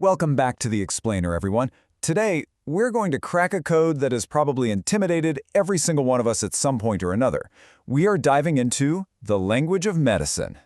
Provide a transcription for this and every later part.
Welcome back to The Explainer, everyone. Today, we're going to crack a code that has probably intimidated every single one of us at some point or another. We are diving into the language of medicine.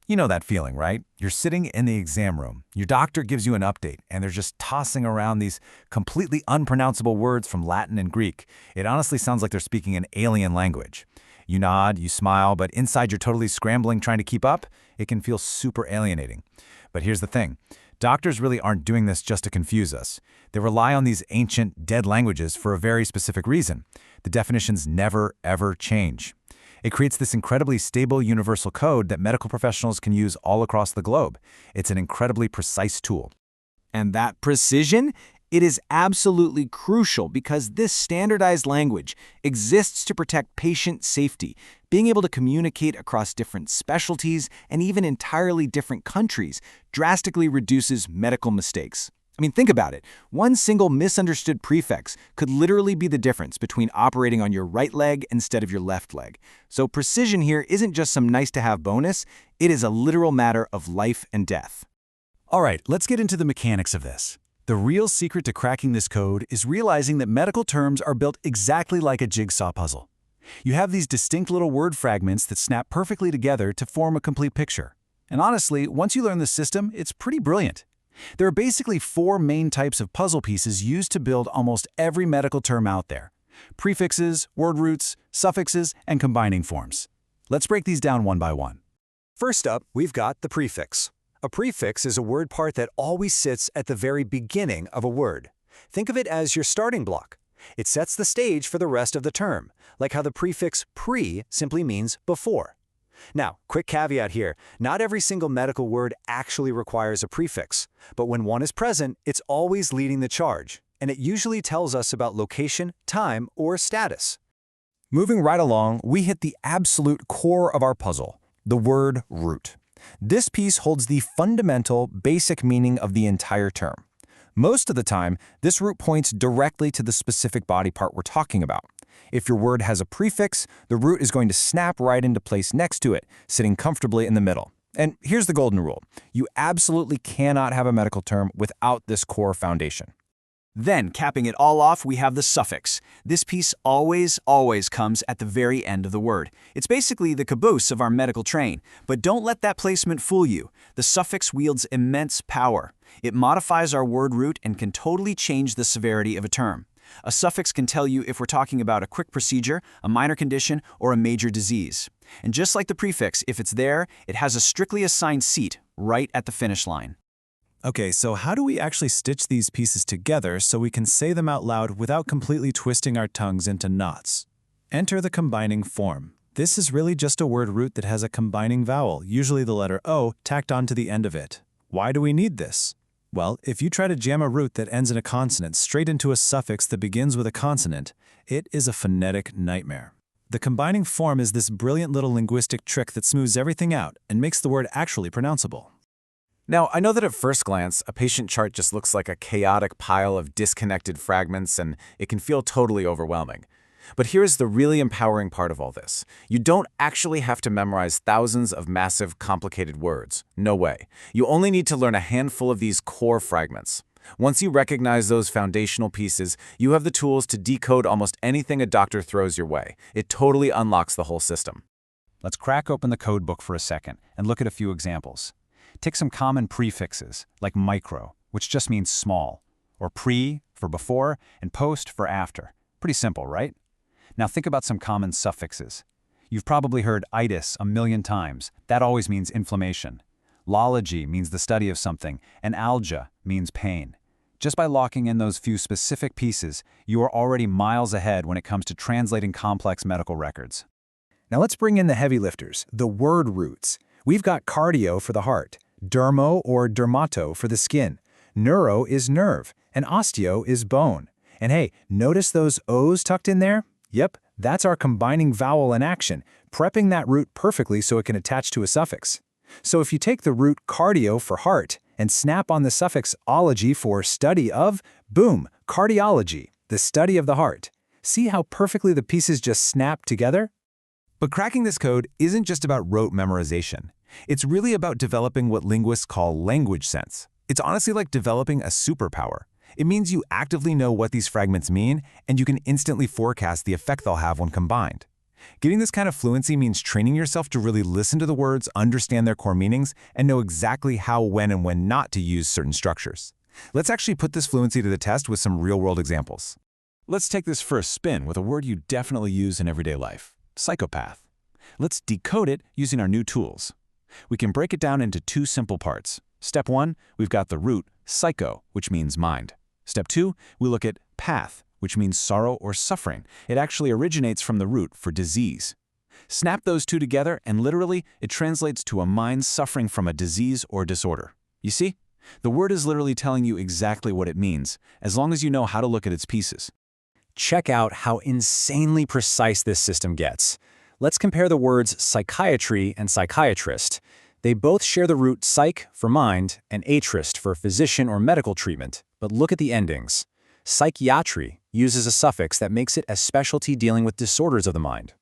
You know that feeling, right? You're sitting in the exam room. Your doctor gives you an update, and they're just tossing around these completely unpronounceable words from Latin and Greek. It honestly sounds like they're speaking an alien language. You nod, you smile, but inside you're totally scrambling trying to keep up. It can feel super alienating. But here's the thing. Doctors really aren't doing this just to confuse us. They rely on these ancient, dead languages for a very specific reason. The definitions never, ever change. It creates this incredibly stable universal code that medical professionals can use all across the globe. It's an incredibly precise tool. And that precision? It is absolutely crucial because this standardized language exists to protect patient safety. Being able to communicate across different specialties and even entirely different countries drastically reduces medical mistakes. I mean, think about it. One single misunderstood prefix could literally be the difference between operating on your right leg instead of your left leg. So precision here isn't just some nice-to-have bonus, it is a literal matter of life and death. All right, let's get into the mechanics of this. The real secret to cracking this code is realizing that medical terms are built exactly like a jigsaw puzzle. You have these distinct little word fragments that snap perfectly together to form a complete picture. And honestly, once you learn the system, it's pretty brilliant. There are basically four main types of puzzle pieces used to build almost every medical term out there: prefixes, word roots, suffixes, and combining forms. Let's break these down one by one. First up, we've got the prefix. A prefix is a word part that always sits at the very beginning of a word. Think of it as your starting block. It sets the stage for the rest of the term, like how the prefix pre simply means before. Now, quick caveat here, not every single medical word actually requires a prefix, but when one is present, it's always leading the charge, and it usually tells us about location, time, or status. Moving right along, we hit the absolute core of our puzzle, the word root. This piece holds the fundamental, basic meaning of the entire term. Most of the time, this root points directly to the specific body part we're talking about. If your word has a prefix, the root is going to snap right into place next to it, sitting comfortably in the middle. And here's the golden rule. You absolutely cannot have a medical term without this core foundation. Then, capping it all off, we have the suffix. This piece always comes at the very end of the word. It's basically the caboose of our medical train. But don't let that placement fool you. The suffix wields immense power. It modifies our word root and can totally change the severity of a term. A suffix can tell you if we're talking about a quick procedure, a minor condition, or a major disease. And just like the prefix, if it's there, it has a strictly assigned seat right at the finish line. Okay, so how do we actually stitch these pieces together so we can say them out loud without completely twisting our tongues into knots? Enter the combining form. This is really just a word root that has a combining vowel, usually the letter O, tacked onto the end of it. Why do we need this? Well, if you try to jam a root that ends in a consonant straight into a suffix that begins with a consonant, it is a phonetic nightmare. The combining form is this brilliant little linguistic trick that smooths everything out and makes the word actually pronounceable. Now, I know that at first glance, a patient chart just looks like a chaotic pile of disconnected fragments, and it can feel totally overwhelming. But here's the really empowering part of all this. You don't actually have to memorize thousands of massive, complicated words. No way. You only need to learn a handful of these core fragments. Once you recognize those foundational pieces, you have the tools to decode almost anything a doctor throws your way. It totally unlocks the whole system. Let's crack open the code book for a second and look at a few examples. Take some common prefixes, like micro, which just means small, or pre for before, and post for after. Pretty simple, right? Now think about some common suffixes. You've probably heard itis a million times. That always means inflammation. Lology means the study of something, and algia means pain. Just by locking in those few specific pieces, you are already miles ahead when it comes to translating complex medical records. Now let's bring in the heavy lifters, the word roots. We've got cardio for the heart, dermo or dermato for the skin, neuro is nerve, and osteo is bone. And hey, notice those O's tucked in there? Yep, that's our combining vowel in action, prepping that root perfectly so it can attach to a suffix. So if you take the root cardio for heart and snap on the suffix ology for study of, boom, cardiology, the study of the heart. See how perfectly the pieces just snap together? But cracking this code isn't just about rote memorization. It's really about developing what linguists call language sense. It's honestly like developing a superpower. It means you actively know what these fragments mean, and you can instantly forecast the effect they'll have when combined. Getting this kind of fluency means training yourself to really listen to the words, understand their core meanings, and know exactly how, when, and when not to use certain structures. Let's actually put this fluency to the test with some real-world examples. Let's take this for a spin with a word you definitely use in everyday life: psychopath. Let's decode it using our new tools. We can break it down into two simple parts. Step 1, we've got the root, psycho, which means mind. Step 2, we look at path, which means sorrow or suffering. It actually originates from the root for disease. Snap those two together, and literally, it translates to a mind suffering from a disease or disorder. You see? The word is literally telling you exactly what it means, as long as you know how to look at its pieces. Check out how insanely precise this system gets. Let's compare the words psychiatry and psychiatrist. They both share the root psych for mind and atrist for physician or medical treatment, but look at the endings. Psychiatry uses a suffix that makes it a specialty dealing with disorders of the mind.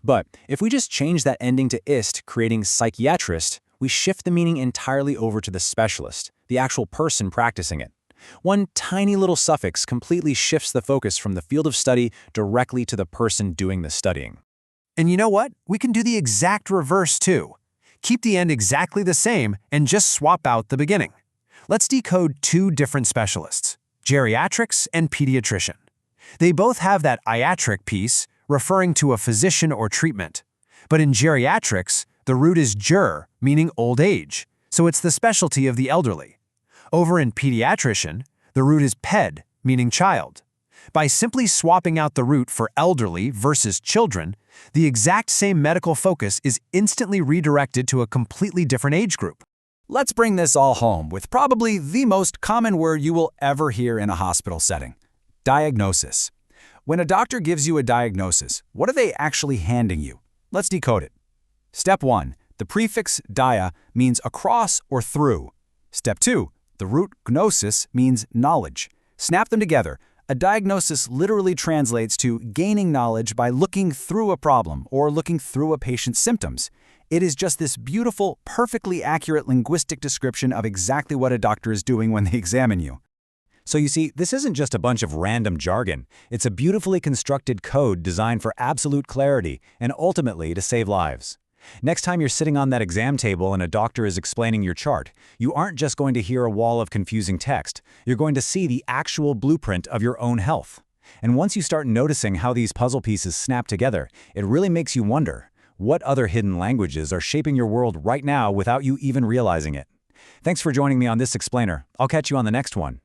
But if we just change that ending to ist, creating psychiatrist, we shift the meaning entirely over to the specialist, the actual person practicing it. One tiny little suffix completely shifts the focus from the field of study directly to the person doing the studying. And you know what? We can do the exact reverse too. Keep the end exactly the same and just swap out the beginning. Let's decode two different specialists, geriatrics and pediatrician. They both have that iatric piece, referring to a physician or treatment. But in geriatrics, the root is ger, meaning old age, so it's the specialty of the elderly. Over in pediatrician, the root is ped, meaning child. By simply swapping out the root for elderly versus children, the exact same medical focus is instantly redirected to a completely different age group. Let's bring this all home with probably the most common word you will ever hear in a hospital setting: diagnosis. When a doctor gives you a diagnosis, what are they actually handing you? Let's decode it. Step 1. The prefix dia means across or through. Step 2. The root gnosis means knowledge. Snap them together. A diagnosis literally translates to gaining knowledge by looking through a problem or looking through a patient's symptoms. It is just this beautiful, perfectly accurate linguistic description of exactly what a doctor is doing when they examine you. So you see, this isn't just a bunch of random jargon. It's a beautifully constructed code designed for absolute clarity and ultimately to save lives. Next time you're sitting on that exam table and a doctor is explaining your chart, you aren't just going to hear a wall of confusing text. You're going to see the actual blueprint of your own health. And once you start noticing how these puzzle pieces snap together, it really makes you wonder, what other hidden languages are shaping your world right now without you even realizing it? Thanks for joining me on this explainer. I'll catch you on the next one.